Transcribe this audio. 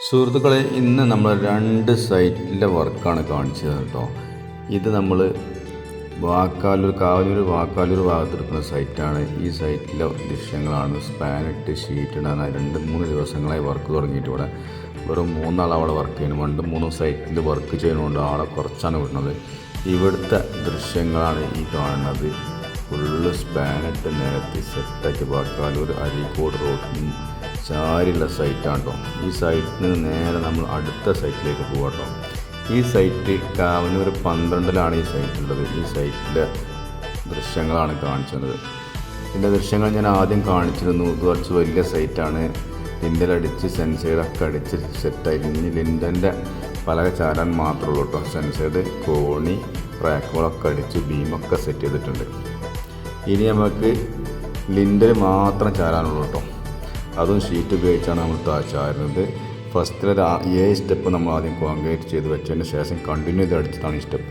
സുഹൃത്തുക്കളെ, ഇന്ന് നമ്മൾ 2 സൈറ്റിലെ വർക്കാണ് കാണിച്ചത് കേട്ടോ. ഇത് നമ്മൾ കാവനൂർ ഭാഗത്തെടുക്കുന്ന സൈറ്റാണ്. ഈ സൈറ്റിലെ ദൃശ്യങ്ങളാണ്. സ്പാനിട്ട് ഷീറ്റ് ഇടാൻ 2-3 ദിവസങ്ങളായി വർക്ക് തുടങ്ങിയിട്ട് ഇവിടെ വെറും 3 ആൾ അവിടെ വർക്ക് ചെയ്യുന്നു. 2-3 സൈറ്റിൽ വർക്ക് ചെയ്യുന്നതുകൊണ്ട് ആളെ കുറച്ചാണ് വിടുന്നത്. ഇവിടുത്തെ ദൃശ്യങ്ങളാണ് ഈ കാണുന്നത്. ഫുള്ള് സ്പാനിട്ട് നിരത്തി സെറ്റാക്കി വാക്കാലൂർ അരീക്കോട് റോഡിൽ ചാരിയുള്ള സൈറ്റാണ് കേട്ടോ. ഈ സൈറ്റിൽ നിന്ന് നേരെ നമ്മൾ അടുത്ത സൈറ്റിലേക്ക് പോകാം. ഈ സൈറ്റ് കാവനൂർ 12-ലാണ് ഈ സൈറ്റുള്ളത്. ഈ സൈറ്റിലെ ദൃശ്യങ്ങളാണ് കാണിച്ചത്. ഇതിൻ്റെ ദൃശ്യങ്ങൾ ഞാൻ ആദ്യം കാണിച്ചിരുന്നു. ഇത് കുറച്ച് വലിയ സൈറ്റാണ്. ലിൻഡലടിച്ച് സെൻസൈഡൊക്കെ അടിച്ച് സെറ്റായി. ഇനി ലിൻഡൻ്റെ പലക ചാരാൻ മാത്രമേ ഉള്ളൂ കേട്ടോ. സെൻസൈഡ്, കോണി, ട്രാക്കുകളൊക്കെ അടിച്ച് ബീമൊക്കെ സെറ്റ് ചെയ്തിട്ടുണ്ട്. ഇനി നമുക്ക് ലിൻഡൽ മാത്രം ചാരാനുള്ളൂ കേട്ടോ. അതും ഷീറ്റ് ഉപയോഗിച്ചാണ് നമ്മൾ ചാരുന്നത്. ഫസ്റ്റിലെ 7 സ്റ്റെപ്പ് നമ്മൾ ആദ്യം കോൺക്രീറ്റ് ചെയ്ത് വെച്ചതിന് ശേഷം കണ്ടിന്യൂ ചെയ്ത് അടിച്ചിട്ടാണ് ഈ സ്റ്റെപ്പ്